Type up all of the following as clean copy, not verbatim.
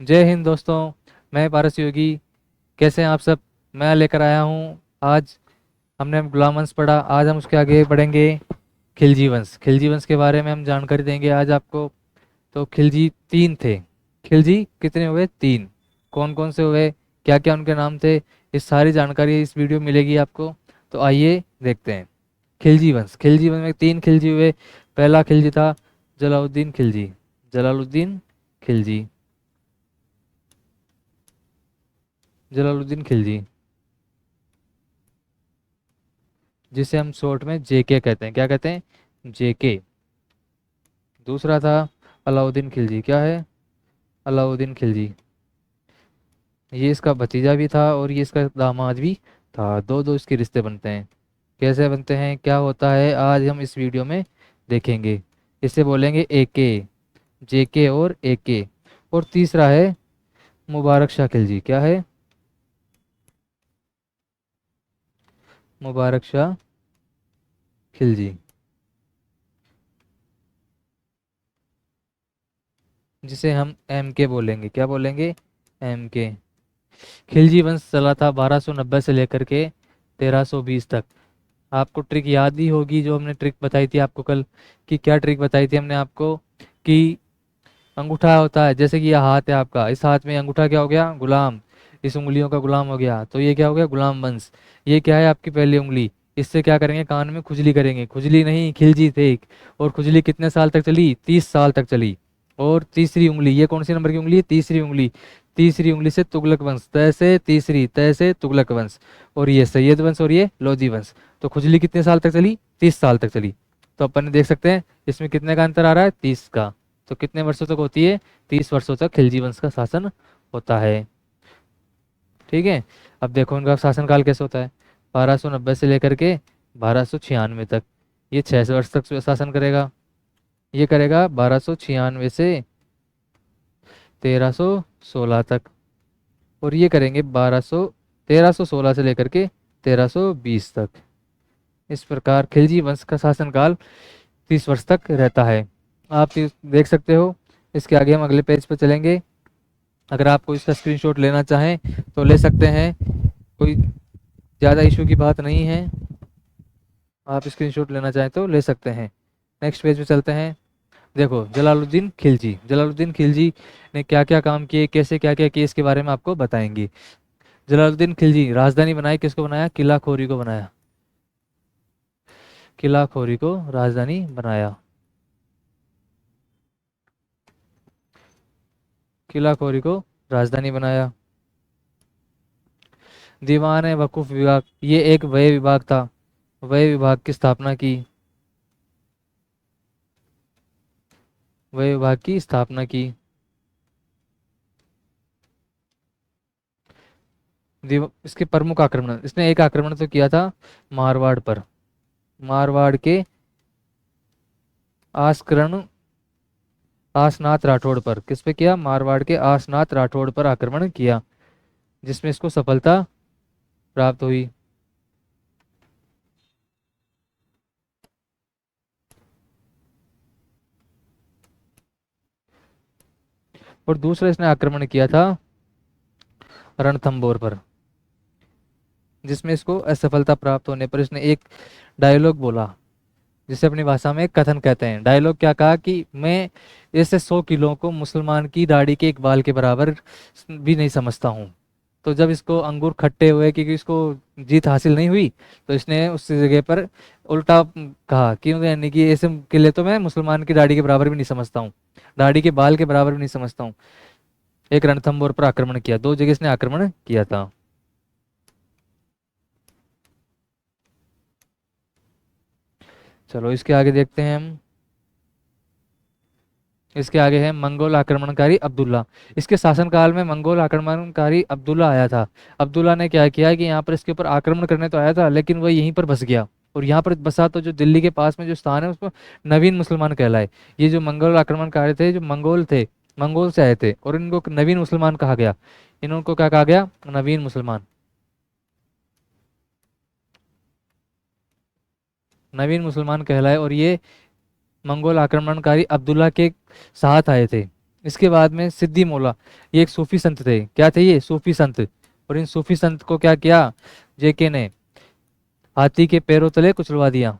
जय हिंद दोस्तों। मैं पारस योगी। कैसे हैं आप सब? मैं लेकर आया हूँ आज। हमने गुलाम वंश पढ़ा, आज हम उसके आगे पढ़ेंगे खिलजी वंश। खिलजी वंश के बारे में हम जानकारी देंगे आज आपको। तो खिलजी तीन थे। खिलजी कितने हुए? तीन। कौन कौन से हुए, क्या क्या उनके नाम थे, इस सारी जानकारी इस वीडियो में मिलेगी आपको। तो आइए देखते हैं। खिलजी वंश, खिलजी वंश में तीन खिलजी हुए। पहला खिलजी था जलालुद्दीन खिलजी। जलालुद्दीन खिलजी। जलालुद्दीन खिलजी, जिसे हम शॉर्ट में जेके कहते हैं। क्या कहते हैं? जेके। दूसरा था अलाउद्दीन खिलजी। क्या है? अलाउद्दीन खिलजी। ये इसका भतीजा भी था और ये इसका दामाद भी था। दो दो इसके रिश्ते बनते हैं। कैसे बनते हैं, क्या होता है, आज हम इस वीडियो में देखेंगे। इसे बोलेंगे एके। जेके और एके। और तीसरा है मुबारक शाह खिलजी। क्या है? मुबारक शाह खिलजी, जिसे हम एम के बोलेंगे। क्या बोलेंगे? एम के। खिलजी वंश चला था 1290 से लेकर के 1320 तक। आपको ट्रिक याद ही होगी जो हमने ट्रिक बताई थी आपको कल। कि क्या ट्रिक बताई थी हमने आपको? कि अंगूठा होता है, जैसे कि यह हाथ है आपका, इस हाथ में अंगूठा क्या हो गया? गुलाम। इस उंगलियों का गुलाम हो गया, तो ये क्या हो गया? गुलाम वंश। ये क्या है? आपकी पहली उंगली। इससे क्या करेंगे? कान में खुजली करेंगे। खुजली नहीं, खिलजी थे। और खुजली कितने साल तक चली? 30 साल तक चली। और तीसरी उंगली, ये कौन सी नंबर की उंगली है? तीसरी उंगली। तीसरी उंगली से तुगलक वंश, तय से तीसरी, तय से तुगलक वंश। और ये सैयद वंश और ये लोधी वंश। तो खुजली कितने साल तक चली? 30 साल तक चली। तो अपन देख सकते हैं इसमें कितने का अंतर आ रहा है? 30 का। तो कितने वर्षों तक होती है? 30 वर्षों तक खिलजी वंश का शासन होता है। ठीक है। अब देखो उनका शासनकाल कैसे होता है। 1290 से लेकर के 1296 तक। ये 6 वर्ष तक शासन करेगा। ये करेगा 1296 से 1316 तक। और ये करेंगे 1316 से लेकर के 1320 तक। इस प्रकार खिलजी वंश का शासनकाल 30 वर्ष तक रहता है। आप देख सकते हो। इसके आगे हम अगले पेज पर चलेंगे। अगर आपको इसका स्क्रीनशॉट लेना चाहें तो ले सकते हैं। कोई ज़्यादा इशू की बात नहीं है। आप स्क्रीनशॉट लेना चाहें तो ले सकते हैं। नेक्स्ट पेज पे चलते हैं। देखो जलालुद्दीन खिलजी। जलालुद्दीन खिलजी ने क्या क्या काम किए, कैसे क्या क्या किए, इसके बारे में आपको बताएंगे। जलालुद्दीन खिलजी राजधानी बनाई, किसको बनाया? किला खोरी को बनाया। किला खोरी को राजधानी बनाया। किला खोरी को राजधानी बनाया। दीवान वकूफ विभाग, ये एक व्यय विभाग था। व्यय विभाग की स्थापना की। व्यय विभाग की स्थापना की। इसके प्रमुख आक्रमण, इसने एक आक्रमण तो किया था मारवाड़ पर। मारवाड़ के आस्करण आसनाथ राठौड़ पर। किस पे किया? मारवाड़ के आसनाथ राठौड़ पर आक्रमण किया, जिसमें इसको सफलता प्राप्त हुई। और दूसरा इसने आक्रमण किया था रणथंबोर पर, जिसमें इसको असफलता प्राप्त होने पर इसने एक डायलॉग बोला, जिसे अपनी भाषा में कथन कहते हैं। डायलॉग क्या कहा? कि मैं ऐसे 100 किलो को मुसलमान की दाढ़ी के एक बाल के बराबर भी नहीं समझता हूँ। तो जब इसको अंगूर खट्टे हुए, क्योंकि इसको जीत हासिल नहीं हुई, तो इसने उस जगह पर उल्टा कहा कि यानी कि ऐसे किले तो मैं मुसलमान की दाढ़ी के बराबर भी नहीं समझता हूँ, दाढ़ी के बाल के बराबर भी नहीं समझता हूँ। एक रणथंबोर पर आक्रमण किया, दो जगह इसने आक्रमण किया था। चलो इसके आगे देखते हैं हम। इसके आगे है मंगोल आक्रमणकारी अब्दुल्ला। इसके शासनकाल में मंगोल आक्रमणकारी अब्दुल्ला आया था। अब्दुल्ला ने क्या किया कि यहाँ पर इसके ऊपर आक्रमण करने तो आया था, लेकिन वह यहीं पर बस गया। और यहाँ पर बसा तो जो दिल्ली के पास में जो स्थान है उसको नवीन मुसलमान कहलाए। ये जो मंगोल आक्रमणकारी थे, जो मंगोल थे, मंगोल से आए थे, और इनको नवीन मुसलमान कहा गया। इनको क्या कहा गया? नवीन मुसलमान। नवीन मुसलमान कहलाए। और ये मंगोल आक्रमणकारी अब्दुल्ला के साथ आए थे। इसके बाद में सिद्दी मौला, ये एक सूफी संत थे। क्या थे ये? सूफी संत। और इन सूफी संत को क्या किया जेके ने? हाथी के पैरों तले कुचलवा दिया।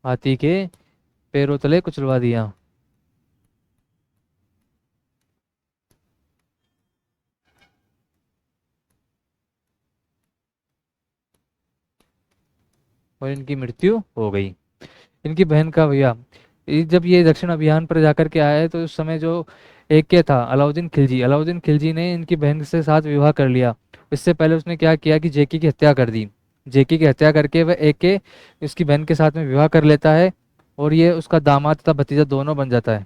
हाथी के पैरों तले कुचलवा दिया। और इनकी मृत्यु हो गई। इनकी बहन का भैया, जब ये दक्षिण अभियान पर जाकर के आए तो उस समय जो एके था, अलाउद्दीन खिलजी, अलाउद्दीन खिलजी ने इनकी बहन से साथ विवाह कर लिया। इससे पहले उसने क्या किया कि जेके की हत्या कर दी। जेके की हत्या करके वह एके इसकी बहन के साथ में विवाह कर लेता है और ये उसका दामाद तथा भतीजा दोनों बन जाता है।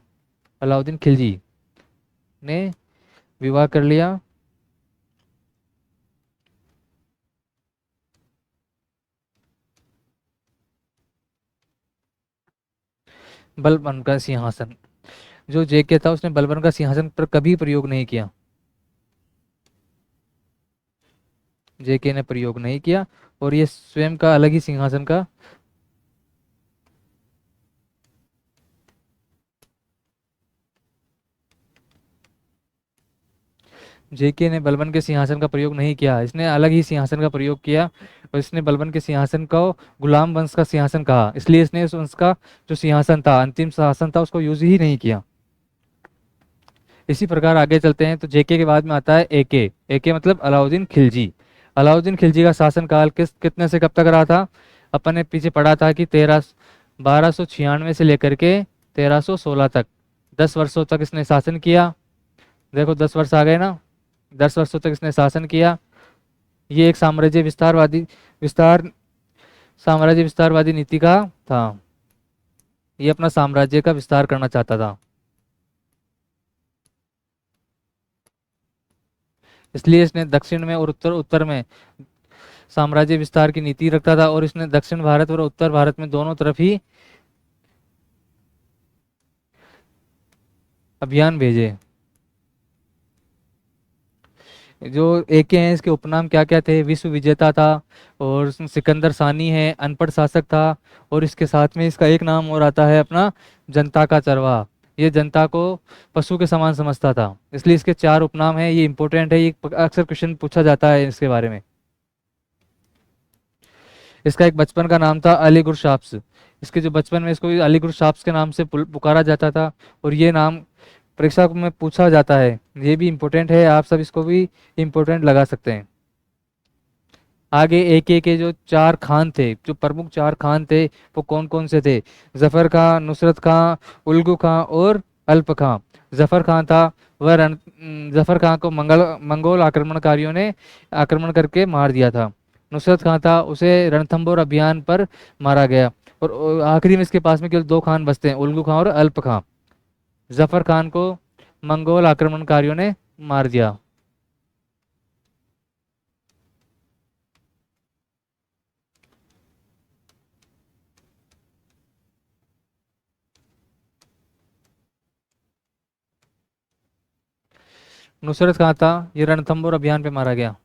अलाउद्दीन खिलजी ने विवाह कर लिया। बलबन का सिंहासन, जो जेके था उसने बलबन का सिंहासन पर कभी प्रयोग नहीं किया। जेके ने प्रयोग नहीं किया और ये स्वयं का अलग ही सिंहासन का। जेके ने बलबन के सिंहासन का प्रयोग नहीं किया, इसने अलग ही सिंहासन का प्रयोग किया। और इसने बलबन के सिंहासन को गुलाम वंश का सिंहासन कहा, इसलिए इसने उस वंश का जो सिंहासन था, अंतिम शासन था, उसको यूज ही नहीं किया। इसी प्रकार आगे चलते हैं तो जेके के बाद में आता है एके। एके मतलब अलाउद्दीन खिलजी। अलाउद्दीन खिलजी का शासनकाल कितने से कब तक रहा था? अपन ने पीछे पढ़ा था कि 1296 से लेकर के 1316 तक, 10 वर्षों तक इसने शासन किया। देखो 10 वर्ष आ गए ना, 10 वर्षों तक इसने शासन किया। ये एक साम्राज्य विस्तारवादी नीति का था। ये अपना साम्राज्य का विस्तार करना चाहता था, इसलिए इसने दक्षिण में और उत्तर उत्तर में साम्राज्य विस्तार की नीति रखता था। और इसने दक्षिण भारत और उत्तर भारत में दोनों तरफ ही अभियान भेजे। जो एके हैं इसके उपनाम क्या क्या थे? विश्व विजेता था, और सिकंदर सानी है, अनपढ़ शासक था, और इसके साथ में इसका एक नाम और आता है अपना, जनता का चरवाहा। ये जनता को पशु के समान समझता था, इसलिए इसके 4 उपनाम हैं। ये इंपॉर्टेंट है, ये अक्सर क्वेश्चन पूछा जाता है इसके बारे में। इसका एक बचपन का नाम था अलीगुर शाप्स। इसके जो बचपन में इसको अलीगुर शाप्स के नाम से पुकारा जाता था, और ये नाम परीक्षा में पूछा जाता है। ये भी इम्पोर्टेंट है, आप सब इसको भी इम्पोर्टेंट लगा सकते हैं। आगे एक एक के जो 4 खान थे, जो प्रमुख 4 खान थे, वो कौन कौन से थे? जफर खां, नुसरत खां, उल्गू खां और अल्प खां। जफर खां था वह जफर खां को मंगोल आक्रमणकारियों ने आक्रमण करके मार दिया था। नुसरत खां था, उसे रणथंभौर अभियान पर मारा गया। और आखिरी में इसके पास में केवल 2 खान बचते हैं, उल्गू खां और अल्प खां। जफर खान को मंगोल आक्रमणकारियों ने मार दिया। नुसरत खां था, ये रणथंभौर अभियान पे मारा गया।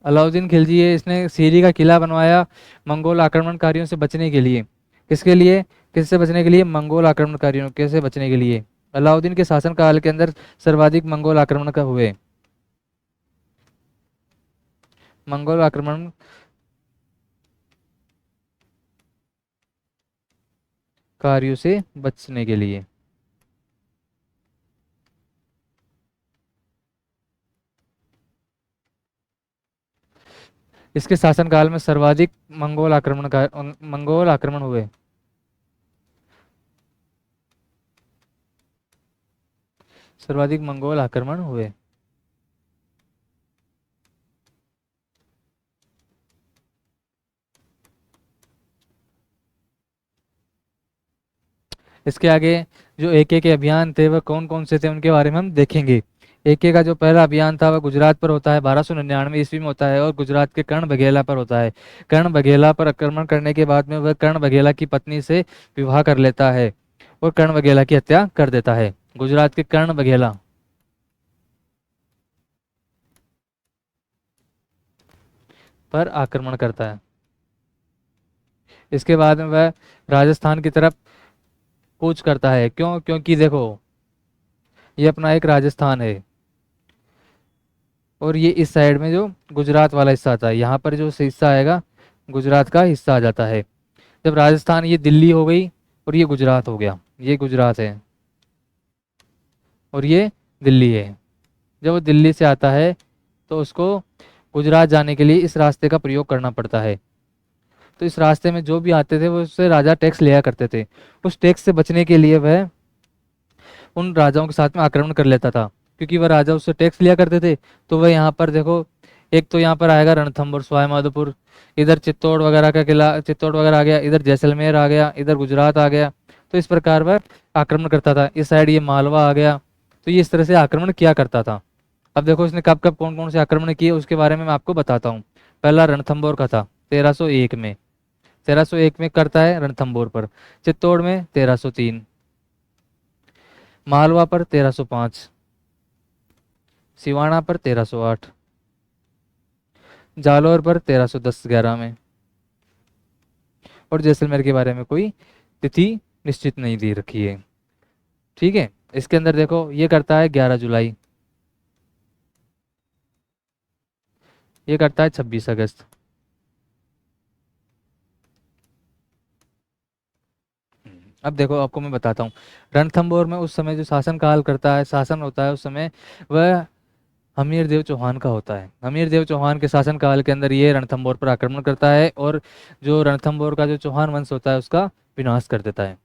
अलाउद्दीन खिलजी है, इसने सीरी का किला बनवाया मंगोल आक्रमणकारियों से बचने के लिए। किसके लिए? किससे बचने के लिए? मंगोल आक्रमणकारियों के से बचने के लिए। अलाउद्दीन के शासनकाल के अंदर सर्वाधिक मंगोल आक्रमण का हुए। मंगोल आक्रमण कार्यों से बचने के लिए। इसके शासनकाल में सर्वाधिक मंगोल आक्रमण हुए। सर्वाधिक मंगोल आक्रमण हुए। इसके आगे जो एके के अभियान थे वह कौन कौन से थे, उनके बारे में हम देखेंगे। एके का जो पहला अभियान था वह गुजरात पर होता है, 1299 ईस्वी में होता है, और गुजरात के कर्ण बघेला पर होता है। कर्ण बघेला पर आक्रमण करने के बाद में वह कर्ण बघेला की पत्नी से विवाह कर लेता है और कर्ण बघेला की हत्या कर देता है। गुजरात के कर्ण बघेला पर आक्रमण करता है। इसके बाद में वह राजस्थान की तरफ कूच करता है। क्यों? क्योंकि देखो, ये अपना एक राजस्थान है और ये इस साइड में जो गुजरात वाला हिस्सा आता है, यहाँ पर जो हिस्सा आएगा गुजरात का हिस्सा आ जाता है। जब राजस्थान, ये दिल्ली हो गई और ये गुजरात हो गया, ये गुजरात है और ये दिल्ली है। जब वो दिल्ली से आता है तो उसको गुजरात जाने के लिए इस रास्ते का प्रयोग करना पड़ता है। तो इस रास्ते में जो भी आते थे वो उससे राजा टैक्स लिया करते थे। उस टैक्स से बचने के लिए वह उन राजाओं के साथ में आक्रमण कर लेता था, क्योंकि वह राजा उससे टैक्स लिया करते थे। तो वह यहाँ पर देखो, एक तो यहाँ पर आएगा रणथंभौर सवाई माधोपुर, इधर चित्तौड़ वगैरह का किला, चित्तौड़ वगैरह आ गया, इधर जैसलमेर आ गया, इधर गुजरात आ गया। तो इस प्रकार वह आक्रमण करता था। इस साइड ये मालवा आ गया। तो ये इस तरह से आक्रमण किया करता था। अब देखो इसने कब कब कौन कौन से आक्रमण किए उसके बारे में मैं आपको बताता हूँ। पहला रणथंभौर का था 1301 में, 1301 में करता है रणथंभौर पर। चित्तौड़ में 1303, मालवा पर 1305, सिवाना पर 1308, जालौर पर 1310-11 में। और जैसलमेर के बारे में कोई तिथि निश्चित नहीं दी रखी है। ठीक है। इसके अंदर देखो ये करता है 11 जुलाई, ये करता है 26 अगस्त। अब देखो आपको मैं बताता हूँ, रणथंभौर में उस समय जो शासन काल करता है, शासन होता है उस समय, वह हमीर देव चौहान का होता है। हमीर देव चौहान के शासन काल के अंदर ये रणथंभौर पर आक्रमण करता है और जो रणथंभौर का जो चौहान वंश होता है उसका विनाश कर देता है।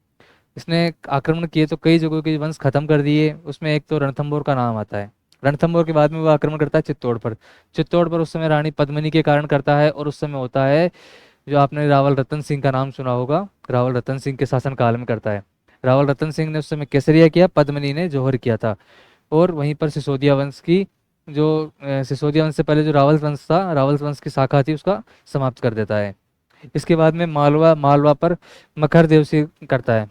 इसने आक्रमण किए तो कई जगहों के वंश खत्म कर दिए, उसमें एक तो रणथंभौर का नाम आता है। रणथंभौर के बाद में वो आक्रमण करता है चित्तौड़ पर। चित्तौड़ पर उस समय रानी पद्मिनी के कारण करता है और उस समय होता है जो आपने रावल रतन सिंह का नाम सुना होगा, रावल रतन सिंह के शासन काल में करता है। रावल रतन सिंह ने उस समय केसरिया किया, पद्मिनी ने जौहर किया था। और वहीं पर सिसोदिया वंश की जो सिसोदिया वंश से पहले जो रावल वंश था, रावल वंश की शाखा थी, उसका समाप्त कर देता है। इसके बाद में मालवा, मालवा पर मकर देव से करता है।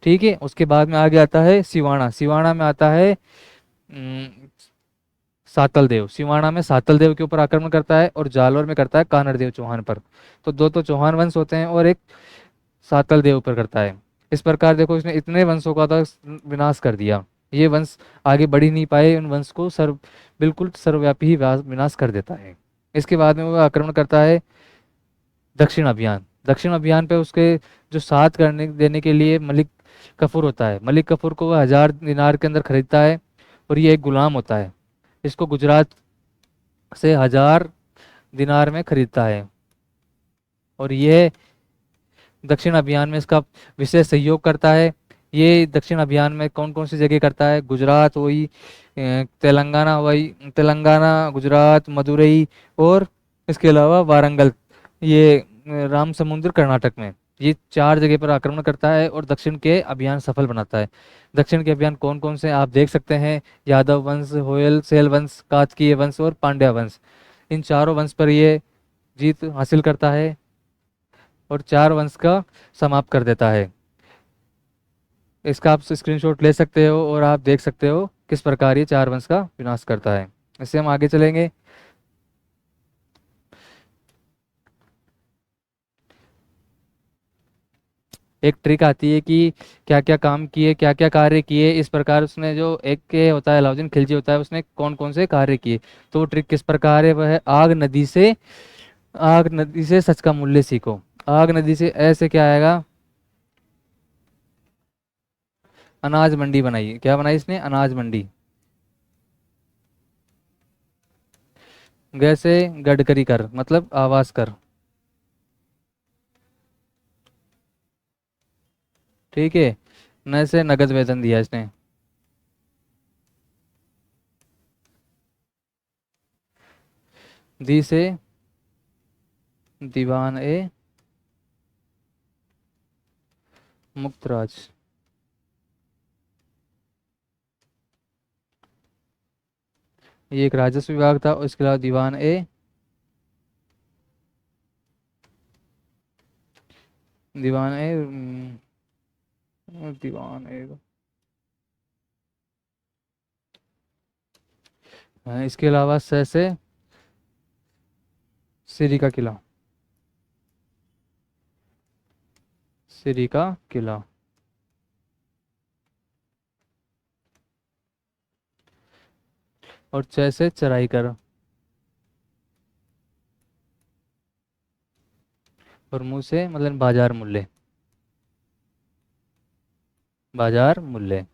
ठीक है। उसके बाद में आगे आता है सिवाना, सिवाना में आता है सातल देव, सिवाना में सातल देव के ऊपर आक्रमण करता है और जालौर में करता है कानड़ देव चौहान पर। तो दो तो चौहान वंश होते हैं और एक सातल देव पर करता है। इस प्रकार देखो इसने इतने वंशों का तो विनाश कर दिया। ये वंश आगे बढ़ ही नहीं पाए, उन वंश को सर्व बिल्कुल सर्वव्यापी ही विनाश कर देता है। इसके बाद में वो आक्रमण करता है दक्षिण अभियान। दक्षिण अभियान पे उसके जो साथ करने देने के लिए मलिक कफूर होता है, मलिक कफूर को वह 1000 दिनार के अंदर खरीदता है और ये एक गुलाम होता है। इसको गुजरात से 1000 दिनार में खरीदता है और ये दक्षिण अभियान में इसका विशेष सहयोग करता है। ये दक्षिण अभियान में कौन कौन सी जगह करता है? गुजरात वही, तेलंगाना वही, तेलंगाना, गुजरात, मदुरई और इसके अलावा वारंगल, ये राम समुद्र कर्नाटक में, ये 4 जगह पर आक्रमण करता है और दक्षिण के अभियान सफल बनाता है। दक्षिण के अभियान कौन कौन से आप देख सकते हैं? यादव वंश, होयल, सेल वंश, कातकीय वंश और पांड्या वंश। इन चारों वंश पर ये जीत हासिल करता है और 4 वंश का समाप्त कर देता है। इसका आप स्क्रीनशॉट ले सकते हो और आप देख सकते हो किस प्रकार ये 4 वंश का विनाश करता है। इससे हम आगे चलेंगे। एक ट्रिक आती है कि क्या क्या काम किए, क्या क्या कार्य किए। इस प्रकार उसने जो एक के होता है, अलाउद्दीन खिलजी होता है, उसने कौन कौन से कार्य किए। तो वो ट्रिक किस प्रकार है? वह है आग नदी से सच का मूल्य सीखो। आग नदी से ऐसे क्या आएगा? अनाज मंडी बनाई। क्या बनाई इसने? अनाज मंडी। गैसे गडकरी कर मतलब आवास कर। ठीक है। न से नगद वेतन दिया इसने। दी से दीवान ए मुक्तराज। ये एक राजस्व विभाग था और इसके अलावा दीवान ए, दीवान ए, दीवान ए, इसके अलावा से सिरी का किला, सिरी का किला। और च से चराई कर, और मुंह से मतलब बाजार मूल्य, बाजार मूल्य।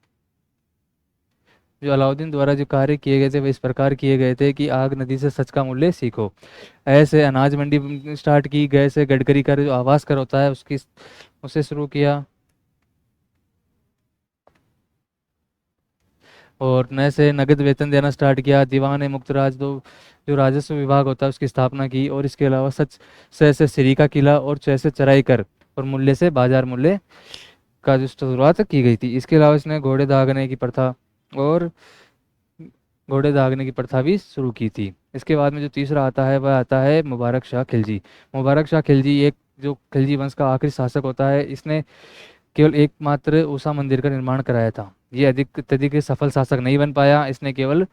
जो अलाउद्दीन द्वारा जो कार्य किए गए थे वे इस प्रकार किए गए थे कि आग नदी से सच का मूल्य सीखो, ऐसे अनाज मंडी स्टार्ट की, गए से गडकरी का जो आवास कर होता है उसकी, उसे शुरू किया। और नए से नगद वेतन देना स्टार्ट किया। दीवान मुक्तराज दो जो राजस्व विभाग होता है उसकी स्थापना की। और इसके अलावा सच से सिरी का किला, और च से चराई कर, और मूल्य से बाजार मूल्य का जो शुरुआत की गई थी। इसके अलावा इसने घोड़े दागने की प्रथा, और घोड़े दागने की प्रथा भी शुरू की थी। इसके बाद में जो तीसरा आता है वह आता है मुबारक शाह खिलजी। मुबारक शाह खिलजी एक जो खिलजी वंश का आखिरी शासक होता है। इसने केवल एकमात्र उषा मंदिर का निर्माण कराया था। ये अधिक अत्यधिक सफल शासक नहीं बन पाया। इसने केवल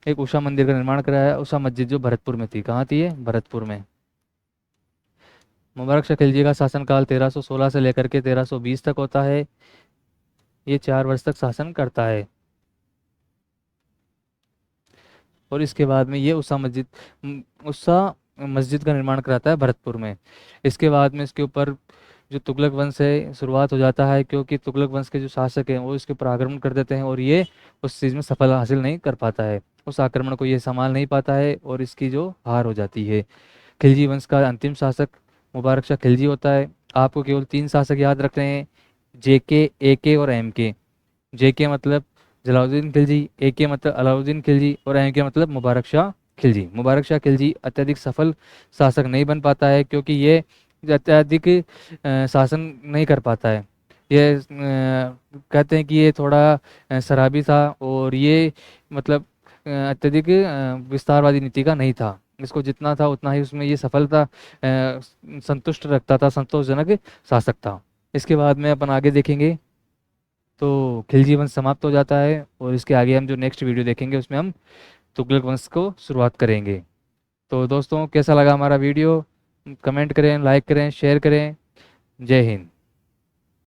एक उषा मंदिर का निर्माण कराया, उषा मस्जिद जो भरतपुर में थी। कहाँ थी ये? भरतपुर में। मुबारक शाह खिलजी का शासनकाल 1316 से लेकर के 1320 तक होता है। ये 4 वर्ष तक शासन करता है। और इसके बाद में ये उषा मस्जिद का निर्माण कराता है भरतपुर में। इसके बाद में इसके ऊपर जो तुगलक वंश है शुरुआत हो जाता है, क्योंकि तुगलक वंश के जो शासक हैं वो इसके ऊपर आक्रमण कर देते हैं, और ये उस चीज़ में सफल हासिल नहीं कर पाता है। उस आक्रमण को ये संभाल नहीं पाता है, और इसकी जो हार हो जाती है। खिलजी वंश का अंतिम शासक मुबारक शाह खिलजी होता है। आपको केवल 3 शासक याद रखने हैं, जेके, एके और एमके। जेके मतलब जलालुद्दीन खिलजी, एके मतलब अलाउद्दीन खिलजी, और एमके मतलब मुबारक शाह खिलजी। मुबारक शाह खिलजी अत्यधिक सफल शासक नहीं बन पाता है, क्योंकि ये अत्यधिक शासन नहीं कर पाता है। ये कहते हैं कि ये थोड़ा शराबी था, और ये मतलब अत्यधिक विस्तारवादी नीति का नहीं था। इसको जितना था उतना ही उसमें ये सफलता संतुष्ट रखता था, संतोषजनक शासक था। इसके बाद में अपन आगे देखेंगे तो खिलजी वंश समाप्त हो जाता है, और इसके आगे हम जो नेक्स्ट वीडियो देखेंगे उसमें हम तुगलक वंश को शुरुआत करेंगे। तो दोस्तों कैसा लगा हमारा वीडियो? कमेंट करें, लाइक करें, शेयर करें। जय हिंद।